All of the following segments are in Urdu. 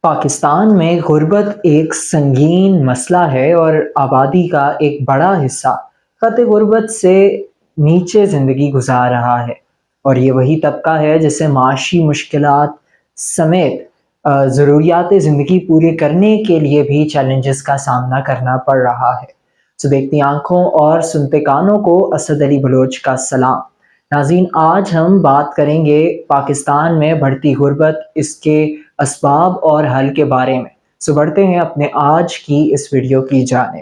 پاکستان میں غربت ایک سنگین مسئلہ ہے اور آبادی کا ایک بڑا حصہ خط غربت سے نیچے زندگی گزار رہا ہے، اور یہ وہی طبقہ ہے جسے معاشی مشکلات سمیت ضروریات زندگی پورے کرنے کے لیے بھی چیلنجز کا سامنا کرنا پڑ رہا ہے۔ سو دیکھتی آنکھوں اور سنتے کانوں کو اسد علی بلوچ کا سلام۔ ناظرین، آج ہم بات کریں گے پاکستان میں بڑھتی غربت، اس کے اسباب اور حل کے بارے میں۔ سو بڑھتے ہیں اپنے آج کی اس ویڈیو کی جانب۔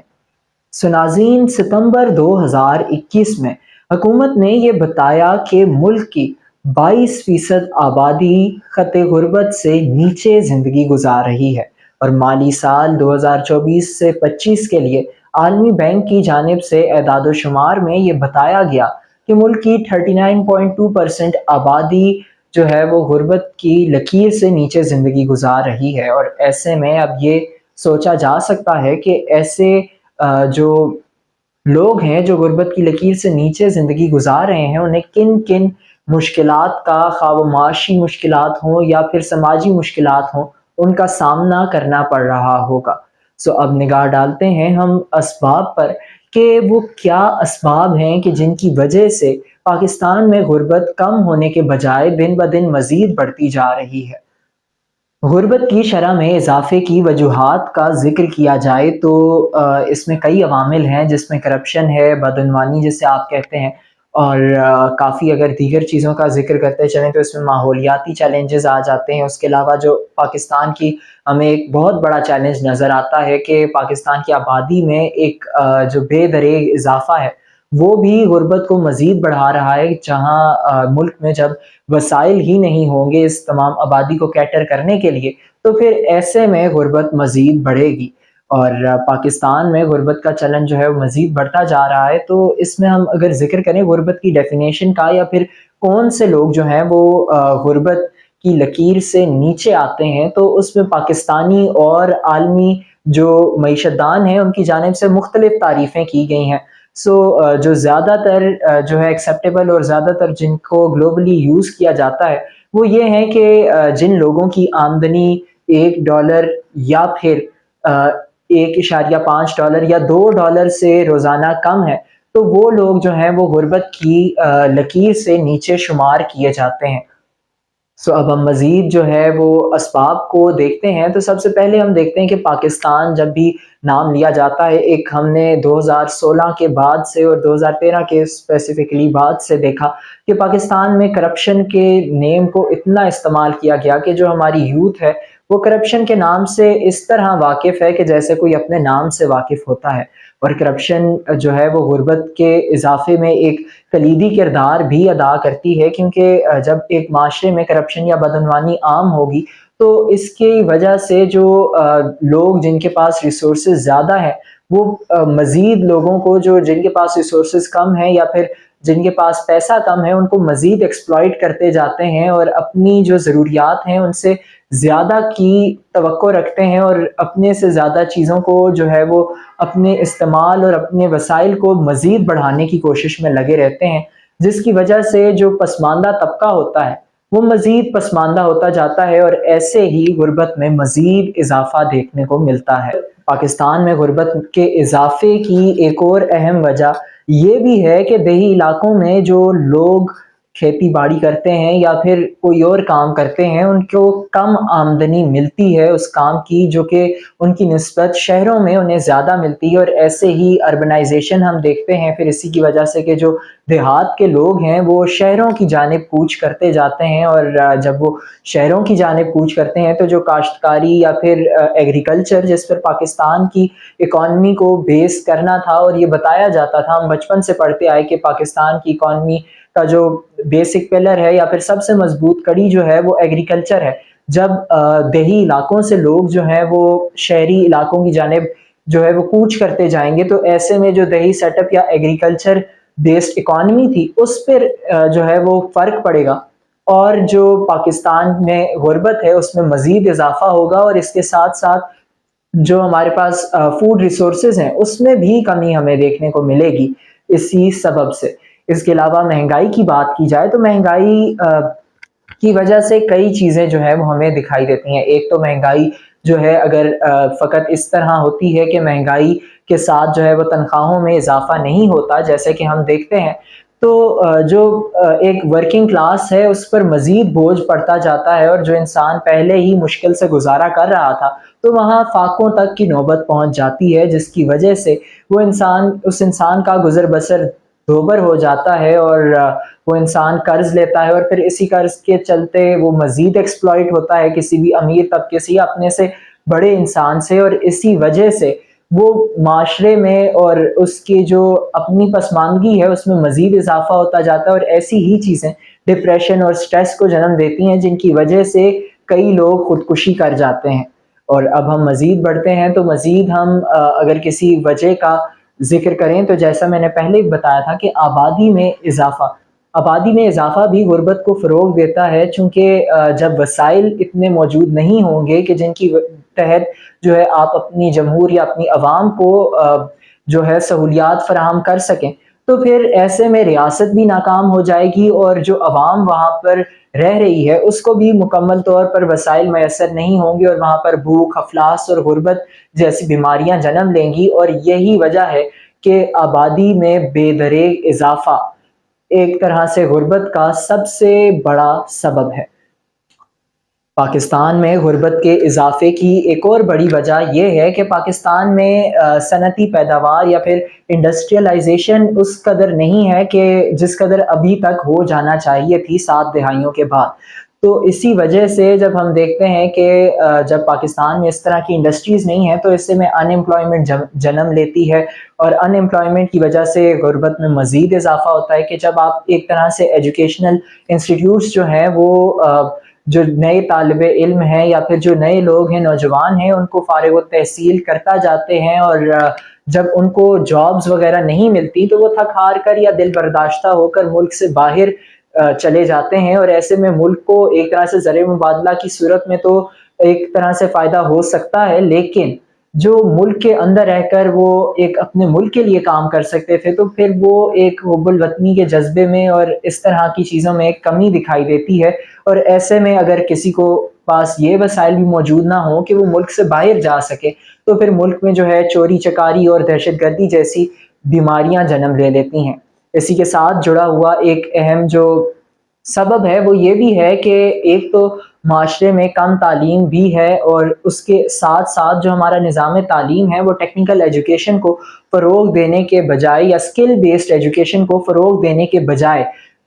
سو ناظرین، ستمبر 2021 میں حکومت نے یہ بتایا کہ ملک کی 22% آبادی خط غربت سے نیچے زندگی گزار رہی ہے، اور مالی سال 2024 سے 25 کے لیے عالمی بینک کی جانب سے اعداد و شمار میں یہ بتایا گیا کہ ملک کی 39.2% آبادی جو ہے وہ غربت کی لکیر سے نیچے زندگی گزار رہی ہے۔ اور ایسے میں اب یہ سوچا جا سکتا ہے کہ ایسے جو لوگ ہیں جو غربت کی لکیر سے نیچے زندگی گزار رہے ہیں، انہیں کن کن مشکلات کا، خواہ وہ معاشی مشکلات ہوں یا پھر سماجی مشکلات ہوں، ان کا سامنا کرنا پڑ رہا ہوگا۔ سو اب نگاہ ڈالتے ہیں ہم اسباب پر کہ وہ کیا اسباب ہیں کہ جن کی وجہ سے پاکستان میں غربت کم ہونے کے بجائے دن بدن مزید بڑھتی جا رہی ہے۔ غربت کی شرح میں اضافے کی وجوہات کا ذکر کیا جائے تو اس میں کئی عوامل ہیں، جس میں کرپشن ہے، بدعنوانی جسے آپ کہتے ہیں، اور کافی اگر دیگر چیزوں کا ذکر کرتے چلیں تو اس میں ماحولیاتی چیلنجز آ جاتے ہیں۔ اس کے علاوہ جو پاکستان کی ہمیں ایک بہت بڑا چیلنج نظر آتا ہے کہ پاکستان کی آبادی میں ایک جو بے دریغ اضافہ ہے، وہ بھی غربت کو مزید بڑھا رہا ہے۔ جہاں ملک میں جب وسائل ہی نہیں ہوں گے اس تمام آبادی کو کیٹر کرنے کے لیے، تو پھر ایسے میں غربت مزید بڑھے گی، اور پاکستان میں غربت کا چلن جو ہے وہ مزید بڑھتا جا رہا ہے۔ تو اس میں ہم اگر ذکر کریں غربت کی ڈیفینیشن کا، یا پھر کون سے لوگ جو ہیں وہ غربت کی لکیر سے نیچے آتے ہیں، تو اس میں پاکستانی اور عالمی جو معیشت دان ہیں ان کی جانب سے مختلف تعریفیں کی گئی ہیں۔ سو جو زیادہ تر جو ہے ایکسیپٹیبل اور زیادہ تر جن کو گلوبلی یوز کیا جاتا ہے، وہ یہ ہے کہ جن لوگوں کی آمدنی $1 یا پھر $1.5 یا $2 سے روزانہ کم ہے، تو وہ لوگ جو ہیں وہ غربت کی لکیر سے نیچے شمار کیے جاتے ہیں۔ سو اب ہم مزید جو ہے وہ اسباب کو دیکھتے ہیں۔ تو سب سے پہلے ہم دیکھتے ہیں کہ پاکستان جب بھی نام لیا جاتا ہے، ایک ہم نے 2016 کے بعد سے اور 2013 کے اسپیسیفکلی بعد سے دیکھا کہ پاکستان میں کرپشن کے نیم کو اتنا استعمال کیا گیا کہ جو ہماری یوتھ ہے وہ کرپشن کے نام سے اس طرح واقف ہے کہ جیسے کوئی اپنے نام سے واقف ہوتا ہے۔ اور کرپشن جو ہے وہ غربت کے اضافے میں ایک کلیدی کردار بھی ادا کرتی ہے، کیونکہ جب ایک معاشرے میں کرپشن یا بدعنوانی عام ہوگی تو اس کی وجہ سے جو لوگ جن کے پاس ریسورسز زیادہ ہیں، وہ مزید لوگوں کو جو جن کے پاس ریسورسز کم ہیں یا پھر جن کے پاس پیسہ کم ہے، ان کو مزید ایکسپلائٹ کرتے جاتے ہیں اور اپنی جو ضروریات ہیں ان سے زیادہ کی توقع رکھتے ہیں، اور اپنے سے زیادہ چیزوں کو جو ہے وہ اپنے استعمال اور اپنے وسائل کو مزید بڑھانے کی کوشش میں لگے رہتے ہیں، جس کی وجہ سے جو پسماندہ طبقہ ہوتا ہے وہ مزید پسماندہ ہوتا جاتا ہے، اور ایسے ہی غربت میں مزید اضافہ دیکھنے کو ملتا ہے۔ پاکستان میں غربت کے اضافے کی ایک اور اہم وجہ یہ بھی ہے کہ دیہی علاقوں میں جو لوگ کھیتی باڑی کرتے ہیں یا پھر کوئی اور کام کرتے ہیں، ان کو کم آمدنی ملتی ہے اس کام کی، جو کہ ان کی نسبت شہروں میں انہیں زیادہ ملتی ہے۔ اور ایسے ہی اربنائزیشن ہم دیکھتے ہیں پھر اسی کی وجہ سے کہ جو دیہات کے لوگ ہیں وہ شہروں کی جانب کوچ کرتے جاتے ہیں، اور جب وہ شہروں کی جانب کوچ کرتے ہیں تو جو کاشتکاری یا پھر ایگریکلچر جس پر پاکستان کی اکانومی کو بیس کرنا تھا، اور یہ بتایا جاتا تھا، ہم بچپن سے پڑھتے آئے کہ پاکستان کی اکانومی کا جو بیسک پلر ہے یا پھر سب سے مضبوط کڑی جو ہے وہ ایگریکلچر ہے۔ جب دیہی علاقوں سے لوگ جو ہیں وہ شہری علاقوں کی جانب جو ہے وہ کوچ کرتے جائیں گے، تو ایسے میں جو دیہی سیٹ اپ یا ایگریکلچر بیسڈ اکانومی تھی اس پر جو ہے وہ فرق پڑے گا، اور جو پاکستان میں غربت ہے اس میں مزید اضافہ ہوگا، اور اس کے ساتھ ساتھ جو ہمارے پاس فوڈ ریسورسز ہیں اس میں بھی کمی ہمیں دیکھنے کو ملے گی اسی سبب سے۔ اس کے علاوہ مہنگائی کی بات کی جائے تو مہنگائی کی وجہ سے کئی چیزیں جو ہیں وہ ہمیں دکھائی دیتی ہیں۔ ایک تو مہنگائی جو ہے اگر فقط اس طرح ہوتی ہے کہ مہنگائی کے ساتھ جو ہے وہ تنخواہوں میں اضافہ نہیں ہوتا جیسے کہ ہم دیکھتے ہیں، تو جو ایک ورکنگ کلاس ہے اس پر مزید بوجھ پڑتا جاتا ہے، اور جو انسان پہلے ہی مشکل سے گزارا کر رہا تھا تو وہاں فاقوں تک کی نوبت پہنچ جاتی ہے، جس کی وجہ سے اس انسان کا گزر بسر دوبر ہو جاتا ہے، اور وہ انسان قرض لیتا ہے، اور پھر اسی قرض کے چلتے وہ مزید ایکسپلائٹ ہوتا ہے کسی بھی امیر طبقے سے یا اپنے سے بڑے انسان سے، اور اسی وجہ سے وہ معاشرے میں اور اس کی جو اپنی پسماندگی ہے اس میں مزید اضافہ ہوتا جاتا ہے، اور ایسی ہی چیزیں ڈپریشن اور سٹریس کو جنم دیتی ہیں جن کی وجہ سے کئی لوگ خودکشی کر جاتے ہیں۔ اور اب ہم مزید بڑھتے ہیں تو مزید ہم اگر کسی وجہ کا ذکر کریں تو جیسا میں نے پہلے بتایا تھا کہ آبادی میں اضافہ بھی غربت کو فروغ دیتا ہے، چونکہ جب وسائل اتنے موجود نہیں ہوں گے کہ جن کی تحت جو ہے آپ اپنی جمہور یا اپنی عوام کو جو ہے سہولیات فراہم کر سکیں، تو پھر ایسے میں ریاست بھی ناکام ہو جائے گی، اور جو عوام وہاں پر رہ رہی ہے اس کو بھی مکمل طور پر وسائل میسر نہیں ہوں گے، اور وہاں پر بھوک، افلاس اور غربت جیسی بیماریاں جنم لیں گی، اور یہی وجہ ہے کہ آبادی میں بے دریغ اضافہ ایک طرح سے غربت کا سب سے بڑا سبب ہے۔ پاکستان میں غربت کے اضافے کی ایک اور بڑی وجہ یہ ہے کہ پاکستان میں صنعتی پیداوار یا پھر انڈسٹریلائزیشن اس قدر نہیں ہے کہ جس قدر ابھی تک ہو جانا چاہیے تھی 7 دہائیوں کے بعد۔ تو اسی وجہ سے جب ہم دیکھتے ہیں کہ جب پاکستان میں اس طرح کی انڈسٹریز نہیں ہیں تو اس سے میں ان امپلائمنٹ جنم لیتی ہے، اور ان امپلائمنٹ کی وجہ سے غربت میں مزید اضافہ ہوتا ہے کہ جب آپ ایک طرح سے ایجوکیشنل انسٹیٹیوٹس جو ہیں وہ جو نئے طالب علم ہیں یا پھر جو نئے لوگ ہیں، نوجوان ہیں، ان کو فارغ التحصیل کرتا جاتے ہیں، اور جب ان کو جابز وغیرہ نہیں ملتی تو وہ تھک ہار کر یا دل برداشتہ ہو کر ملک سے باہر چلے جاتے ہیں، اور ایسے میں ملک کو ایک طرح سے زر مبادلہ کی صورت میں تو ایک طرح سے فائدہ ہو سکتا ہے، لیکن جو ملک کے اندر رہ کر وہ ایک اپنے ملک کے لیے کام کر سکتے تھے تو پھر وہ ایک حب الوطنی کے جذبے میں اور اس طرح کی چیزوں میں ایک کمی دکھائی دیتی ہے، اور ایسے میں اگر کسی کو پاس یہ وسائل بھی موجود نہ ہوں کہ وہ ملک سے باہر جا سکے تو پھر ملک میں جو ہے چوری چکاری اور دہشت گردی جیسی بیماریاں جنم لے لیتی ہیں۔ اسی کے ساتھ جڑا ہوا ایک اہم جو سبب ہے وہ یہ بھی ہے کہ ایک تو معاشرے میں کم تعلیم بھی ہے، اور اس کے ساتھ ساتھ جو ہمارا نظام تعلیم ہے وہ ٹیکنیکل ایجوکیشن کو فروغ دینے کے بجائے یا اسکل بیسڈ ایجوکیشن کو فروغ دینے کے بجائے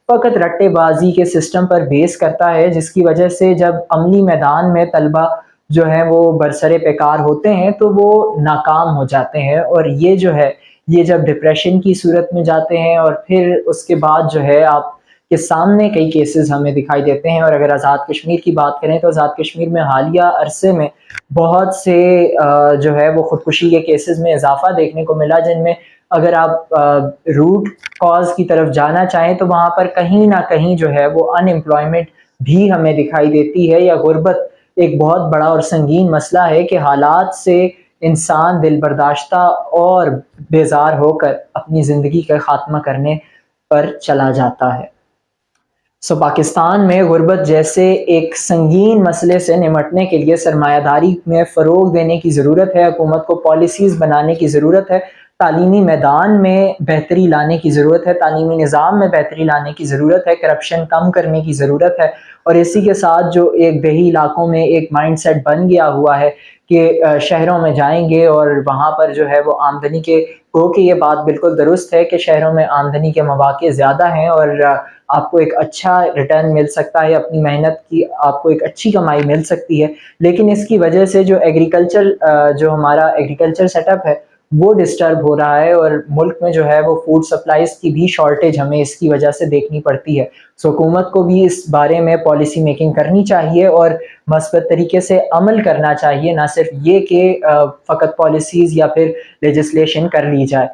فقط رٹے بازی کے سسٹم پر بیس کرتا ہے، جس کی وجہ سے جب عملی میدان میں طلبہ جو ہیں وہ برسر پیکار ہوتے ہیں تو وہ ناکام ہو جاتے ہیں، اور یہ جو ہے یہ جب ڈپریشن کی صورت میں جاتے ہیں، اور پھر اس کے بعد جو ہے آپ کے سامنے کئی کیسز ہمیں دکھائی دیتے ہیں۔ اور اگر آزاد کشمیر کی بات کریں تو آزاد کشمیر میں حالیہ عرصے میں بہت سے جو ہے وہ خودکشی کے کیسز میں اضافہ دیکھنے کو ملا، جن میں اگر آپ روٹ کاز کی طرف جانا چاہیں تو وہاں پر کہیں نہ کہیں جو ہے وہ ان امپلائمنٹ بھی ہمیں دکھائی دیتی ہے، یا غربت ایک بہت بڑا اور سنگین مسئلہ ہے کہ حالات سے انسان دل برداشتہ اور بیزار ہو کر اپنی زندگی کا خاتمہ کرنے پر چلا جاتا ہے۔ پاکستان میں غربت جیسے ایک سنگین مسئلے سے نمٹنے کے لیے سرمایہ داری میں فروغ دینے کی ضرورت ہے، حکومت کو پالیسیز بنانے کی ضرورت ہے، تعلیمی میدان میں بہتری لانے کی ضرورت ہے، تعلیمی نظام میں بہتری لانے کی ضرورت ہے، کرپشن کم کرنے کی ضرورت ہے، اور اسی کے ساتھ جو ایک دیہی علاقوں میں ایک مائنڈ سیٹ بن گیا ہوا ہے کہ شہروں میں جائیں گے اور وہاں پر جو ہے وہ آمدنی کے کہ یہ بات بالکل درست ہے کہ شہروں میں آمدنی کے مواقع زیادہ ہیں، اور آپ کو ایک اچھا ریٹرن مل سکتا ہے، اپنی محنت کی آپ کو ایک اچھی کمائی مل سکتی ہے، لیکن اس کی وجہ سے جو جو ہمارا ایگریکلچر سیٹ اپ ہے وہ ڈسٹرب ہو رہا ہے، اور ملک میں جو ہے وہ فوڈ سپلائز کی بھی شارٹیج ہمیں اس کی وجہ سے دیکھنی پڑتی ہے۔ حکومت کو بھی اس بارے میں پالیسی میکنگ کرنی چاہیے اور مثبت طریقے سے عمل کرنا چاہیے، نہ صرف یہ کہ فقط پالیسیز یا پھر لیجسلیشن کر لی جائے۔